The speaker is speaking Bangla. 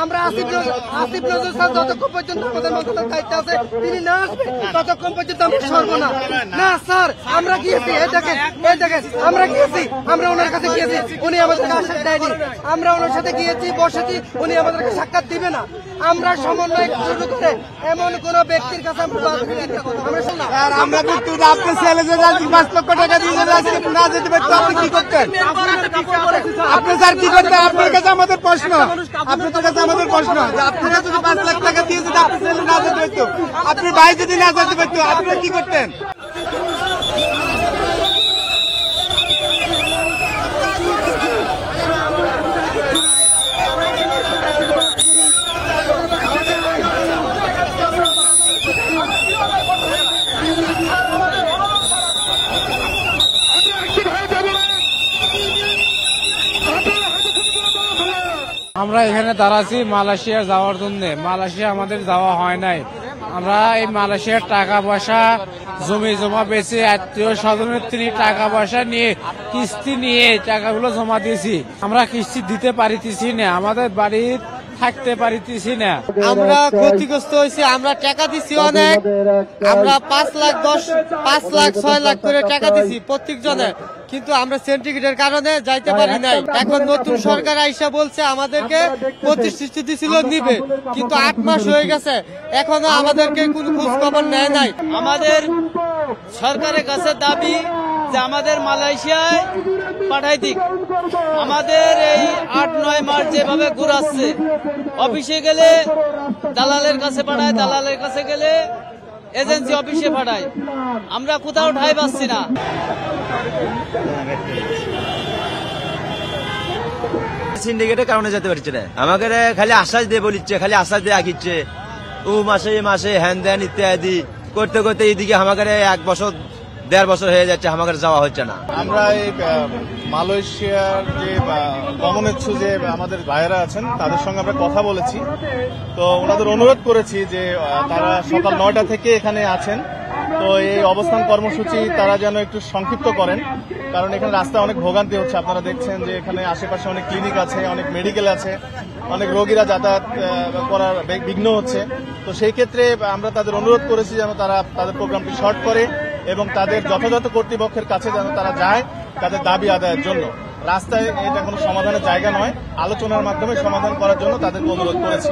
আমরা আসিফ নজরুল স্যার যতক্ষণ পর্যন্ত আমাদের মন্ত্রণালয়ের দায়িত্ব আছে তিনি না আসবে ততক্ষণ পর্যন্ত আমরা সরবো না। না স্যার, আমরা গিয়েছি, এই দেখেন আমরা গিয়েছি, আমরা ওনার কাছে গিয়েছি, উনি আমাদেরকে আশ্বাস দেয়নি। আমরা ওনার সাথে গিয়েছি, বসেছি, উনি আমাদেরকে সাক্ষাৎ দিবে না। আমরা সমন্বয় শুরু করে এমন কোন ব্যক্তির কাছে আমরা আপনার ছেলে যে 5 লক্ষ টাকা দিয়ে না যেতে পারতো আপনি কি করতেন? আপনি স্যার কি করতেন? আপনার কাছে আমাদের প্রশ্ন, আপনাদের কাছে আমাদের প্রশ্ন যে আপনারা যদি 5 লাখ টাকা দিয়ে যদি আপনার ছেলে না যেতে পারতো, আপনি ভাই যদি না যেতে পারতো, আপনারা কি করতেন? আমরা এখানে দাঁড়াচ্ছি মালয়েশিয়া যাওয়ার জন্য। মালয়েশিয়া আমাদের যাওয়া হয় নাই। আমরা এই মালয়েশিয়ার টাকা পয়সা জমি জমা বেচে আত্মীয় স্বজনের টাকা পয়সা নিয়ে কিস্তি নিয়ে টাকাগুলো জমা দিয়েছি। আমরা কিস্তি দিতে পারিতেছি না, আমাদের বাড়ি থাকতে পারিতেছি না। আমরা ক্ষতিগ্রস্ত হয়েছি, আমরা টাকা দিচ্ছি অনেক, আমরা 5 লাখ 6 লাখ করে টাকা দিচ্ছি প্রত্যেক জনে, কিন্তু আমরা সেন্টিগ্রেডের কারণে যাইতে পারি নাই। এখন নতুন সরকার আইসা বলছে আমাদেরকে প্রতিশ্রুতি ছিল নিবে, কিন্তু 8 মাস হয়ে গেছে, এখনো আমাদেরকে কোনো খোঁজ খবর নেয় নাই। আমাদের সরকারের কাছে দাবি যে আমাদের মালয়েশিয়ায় পাঠাই দিক। আমাদের এই 8-9 মাস যেভাবে ঘুরাচ্ছে, অফিসে গেলে দালালের কাছে পাঠায়, দালালের কাছে গেলে এজেন্সি অফিসে পাঠায়, আমরা কোথাও ঠাঁই পাচ্ছি না। সিন্ডিকেটের কারণে যেতে পারছে না, আমাকে খালি আশ্বাস দিয়ে বলিচ্ছে, খালি আশ্বাস দিয়ে আঁকিচ্ছে, ও মাসে মাসে হ্যান ধ্যান ইত্যাদি করতে করতে এইদিকে আমাকে 1 বছর 1.5 বছর হয়ে যাচ্ছে, আমাদের যাওয়া হচ্ছে না। আমরা এই মালয়েশিয়ার যে গমনেচ্ছু যে আমাদের ভাইয়েরা আছেন তাদের সঙ্গে আমরা কথা বলেছি, তো ওনাদের অনুরোধ করেছি যে তারা সকাল 9টা থেকে এখানে আছেন, তো এই অবস্থান কর্মসূচি তারা যেন একটু সংক্ষিপ্ত করেন, কারণ এখানে রাস্তায় অনেক ভোগান্তি হচ্ছে। আপনারা দেখছেন যে এখানে আশেপাশে অনেক ক্লিনিক আছে, অনেক মেডিকেল আছে, অনেক রোগীরা যাতায়াত করার বিঘ্ন হচ্ছে। তো সেই ক্ষেত্রে আমরা তাদের অনুরোধ করেছি যেন তারা তাদের প্রোগ্রামটি শর্ট করে এবং তাদের যথাযথ কর্তৃপক্ষের কাছে যেন তারা যায় তাদের দাবি আদায়ের জন্য। রাস্তায় এটা কোনো সমাধানের জায়গা নয়, আলোচনার মাধ্যমে সমাধান করার জন্য তাদের অনুরোধ করেছি।